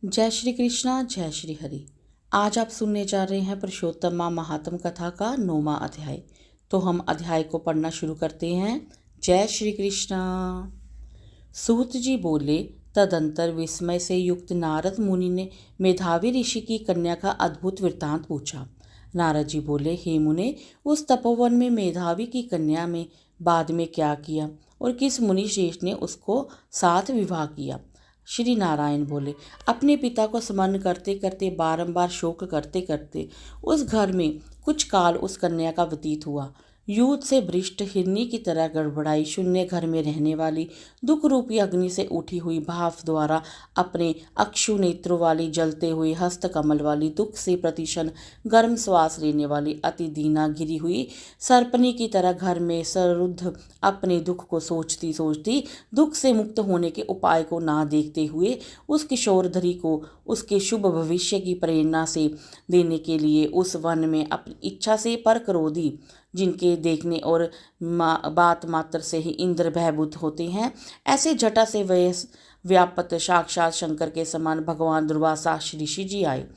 जय श्री कृष्णा, जय श्री हरि। आज आप सुनने जा रहे हैं पुरुषोत्तम महात्म कथा का 9वां अध्याय। तो हम अध्याय को पढ़ना शुरू करते हैं। जय श्री कृष्णा। सूत जी बोले, तदंतर विस्मय से युक्त नारद मुनि ने मेधावी ऋषि की कन्या का अद्भुत वृत्तांत पूछा। नारद जी बोले, हे मुने, उस तपोवन में मेधावी की कन्या में बाद में क्या किया और किस मुनि श्रेष्ठ ने उसको साथ विवाह किया। श्री नारायण बोले, अपने पिता को स्मरण करते करते, बारंबार शोक करते करते उस घर में कुछ काल उस कन्या का व्यतीत हुआ। युद्ध से भ्रष्ट हिरनी की तरह गड़बड़ाई शून्य घर में रहने वाली, दुख रूपी अग्नि से उठी हुई भाप द्वारा अपने अक्षु नेत्रों वाली, जलते हुए हस्त कमल वाली, दुख से प्रतिशन गर्म श्वास लेने वाली, अति दीना गिरी हुई सर्पनी की तरह घर में सरुद्ध अपने दुख को सोचती सोचती दुख से मुक्त होने के उपाय को ना देखते हुए उस किशोरधरी को उसके शुभ भविष्य की प्रेरणा से देने के लिए उस वन में अपनी इच्छा से पर क्रोधी, जिनके देखने और बात मात्र से ही इंद्र भयभूत होते हैं, ऐसे जटा से व्यापत साक्षात शंकर के समान भगवान दुर्वासा ऋषि जी आए।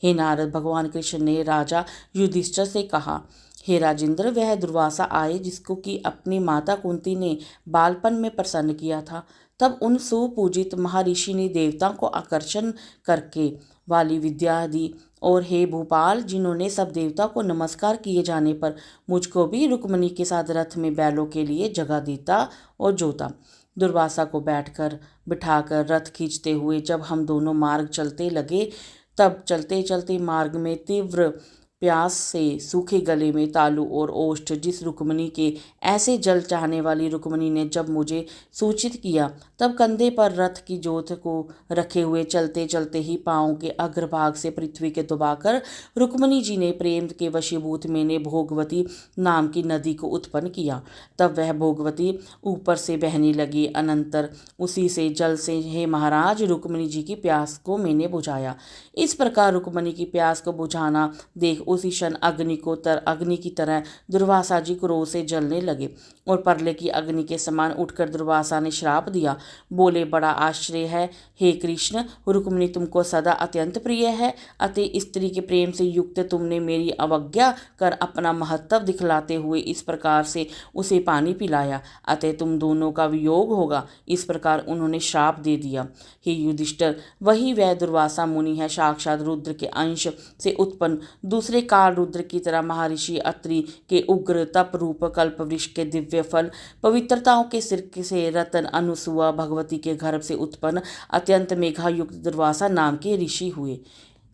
हे नारद, भगवान कृष्ण ने राजा युधिष्ठिर से कहा, हे राजेंद्र, वह दुर्वासा आए जिसको कि अपनी माता कुंती ने बालपन में प्रसन्न किया था। तब उन सुपूजित महर्षि ने देवताओं को आकर्षण करके वाली विद्या दी, और हे भूपाल, जिन्होंने सब देवताओं को नमस्कार किए जाने पर मुझको भी रुक्मिणी के साथ रथ में बैलों के लिए जगह देता और जोता। दुर्वासा को बिठाकर रथ खींचते हुए जब हम दोनों मार्ग चलते लगे, तब चलते चलते मार्ग में तीव्र प्यास से सूखे गले में तालु और ओष्ठ जिस रुक्मिणी के ऐसे जल चाहने वाली रुक्मिणी ने जब मुझे सूचित किया, तब कंधे पर रथ की जोत को रखे हुए चलते चलते ही पांव के अग्रभाग से पृथ्वी के दबाकर रुक्मिणी जी ने प्रेम के वशीभूत मैंने भोगवती नाम की नदी को उत्पन्न किया। तब वह भोगवती ऊपर से बहने लगी। अनंतर उसी से जल से, हे महाराज, रुक्मिणी जी की प्यास को मैंने बुझाया। इस प्रकार रुक्मिणी की प्यास को बुझाना देख उसी क्षण अग्नि की तरह दुर्वासा जी क्रोध से जलने लगे और परले की अग्नि के समान उठकर दुर्वासा ने श्राप दिया। बोले, बड़ा आश्चर्य है हे कृष्ण, रुक्मिणी तुमको सदा अत्यंत प्रिय है, अतः स्त्री के प्रेम से युक्त तुमने मेरी अवज्ञा कर अपना महत्व दिखलाते हुए इस प्रकार से उसे पानी पिलाया, अतः तुम दोनों का वियोग होगा। इस प्रकार उन्होंने श्राप दे दिया। हे युधिष्ठिर, वही वह दुर्वासा मुनि है, साक्षात रुद्र के अंश से उत्पन्न, दूसरे काल रुद्र की तरह महर्षि अत्रि के उग्र तप रूप कल्प वृक्ष के दिव्य फल, पवित्रताओं के सिर से रतन, अनुसुआ भगवती के गर्भ से उत्पन्न अत्यंत मेघायुक्त दुर्वासा नाम के ऋषि हुए।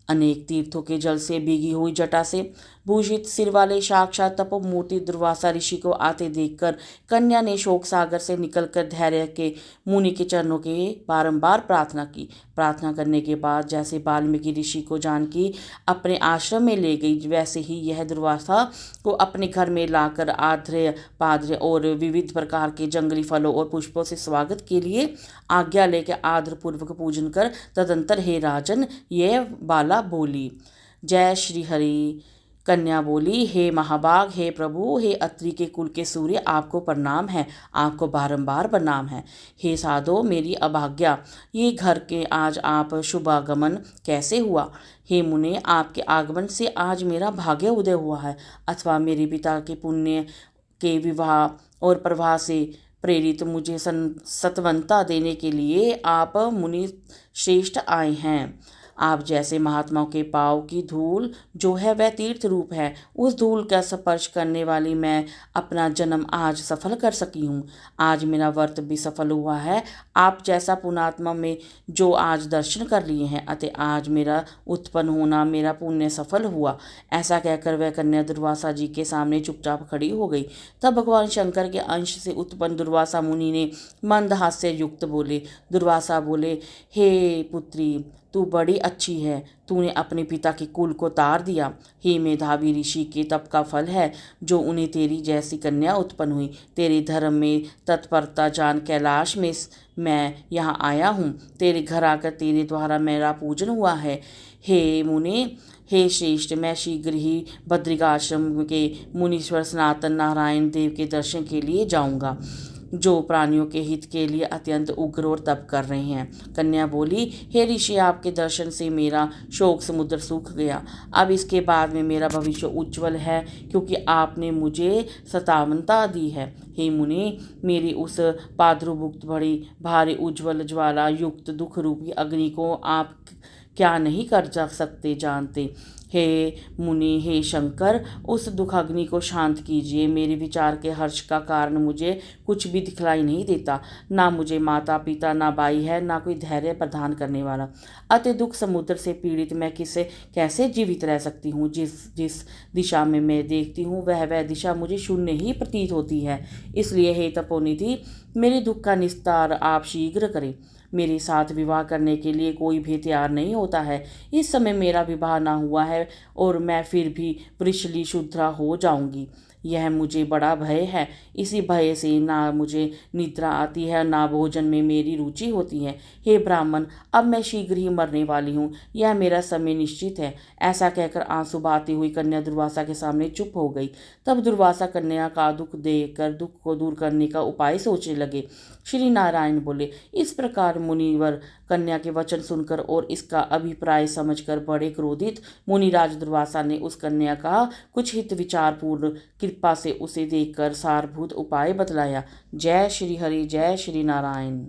अनेक तीर्थों के जल से भीगी हुई जटा से भूषित सिर वाले साक्षात तपोमूर्ति दुर्वासा ऋषि को आते देखकर कन्या ने शोक सागर से निकलकर धैर्य के मुनि के चरणों के बारंबार प्रार्थना की। प्रार्थना करने के बाद जैसे वाल्मीकि ऋषि को जानकी अपने आश्रम में ले गई, वैसे ही यह दुर्वासा को अपने घर में लाकर आर्द्र पाद्य और विविध प्रकार के जंगली फलों और पुष्पों से स्वागत के लिए आज्ञा लेकर आदर पूर्वक पूजन कर तदंतर, हे राजन, यह बाला बोली। जय श्री हरि। कन्या बोली, हे महाभाग, हे प्रभु, हे अत्रि के कुल के सूर्य, आपको प्रणाम है, आपको बारंबार प्रणाम है। हे साधो, मेरी अभाग्या, ये घर के आज आप शुभागमन कैसे हुआ। हे मुने, आपके आगमन से आज मेरा भाग्य उदय हुआ है, अथवा मेरे पिता के पुण्य के विवाह और प्रवाह से प्रेरित मुझे सत्वंता देने के लिए आप मुनि श्रेष्ठ आए हैं। आप जैसे महात्माओं के पाँव की धूल जो है वह तीर्थ रूप है, उस धूल का स्पर्श करने वाली मैं अपना जन्म आज सफल कर सकी हूँ। आज मेरा व्रत भी सफल हुआ है। आप जैसा पुण्यात्मा में जो आज दर्शन कर लिए हैं, अतः आज मेरा उत्पन्न होना, मेरा पुण्य सफल हुआ। ऐसा कहकर वह कन्या दुर्वासा जी के सामने चुपचाप खड़ी हो गई। तब भगवान शंकर के अंश से उत्पन्न दुर्वासा मुनि ने मंद हास्य युक्त बोले, दुर्वासा बोले, हे पुत्री, तू बड़ी अच्छी है, तूने अपने पिता के कुल को तार दिया। हे मेधावी ऋषि के तप का फल है जो उन्हें तेरी जैसी कन्या उत्पन्न हुई। तेरे धर्म में तत्परता जान कैलाश में मैं यहाँ आया हूँ। तेरे घर आकर तेरे द्वारा मेरा पूजन हुआ है। हे मुने, हे श्रेष्ठ, मैं शीघ्र ही बद्रिकाश्रम के मुनीश्वर सनातन नारायण देव के दर्शन के लिए जाऊँगा। जो प्राणियों के हित के लिए अत्यंत उग्र और तप कर रहे हैं। कन्या बोली, हे ऋषि, आपके दर्शन से मेरा शोक समुद्र सूख गया। अब इसके बाद में मेरा भविष्य उज्जवल है, क्योंकि आपने मुझे सतावनता दी है। हे मुनि, मेरी उस पाद्रुभुक्त बड़ी भारी उज्जवल ज्वाला युक्त दुख रूपी अग्नि को आप क्या नहीं कर जा सकते जानते। हे मुनि, हे शंकर, उस दुखाग्नि को शांत कीजिए। मेरे विचार के हर्ष का कारण मुझे कुछ भी दिखलाई नहीं देता। ना मुझे माता पिता, ना भाई है, ना कोई धैर्य प्रदान करने वाला। अति दुख समुद्र से पीड़ित मैं कैसे जीवित रह सकती हूँ। जिस जिस दिशा में मैं देखती हूँ वह दिशा मुझे शून्य ही प्रतीत होती है। इसलिए हे तपोनिधि, मेरे दुख का निस्तार आप शीघ्र करें। मेरे साथ विवाह करने के लिए कोई भी तैयार नहीं होता है। इस समय मेरा विवाह ना हुआ है और मैं फिर भी वृषली शूद्रा हो जाऊंगी। यह मुझे बड़ा भय है। इसी भय से ना मुझे निद्रा आती है, ना भोजन में मेरी रुचि होती है। हे ब्राह्मण, अब मैं शीघ्र ही मरने वाली हूँ। यह मेरा समय निश्चित है। ऐसा कहकर आंसू बहाती हुई कन्या दुर्वासा के सामने चुप हो गई। तब दुर्वासा कन्या का दुख देखकर दुख को दूर करने का उपाय सोचने लगे। श्री नारायण बोले, इस प्रकार मुनिवर कन्या के वचन सुनकर और इसका अभिप्राय समझकर बड़े क्रोधित मुनिराज दुर्वासा ने उस कन्या का कुछ हित विचार पूर्ण कृपा से उसे देखकर सारभूत उपाय बतलाया। जय श्री हरि, जय श्री नारायण।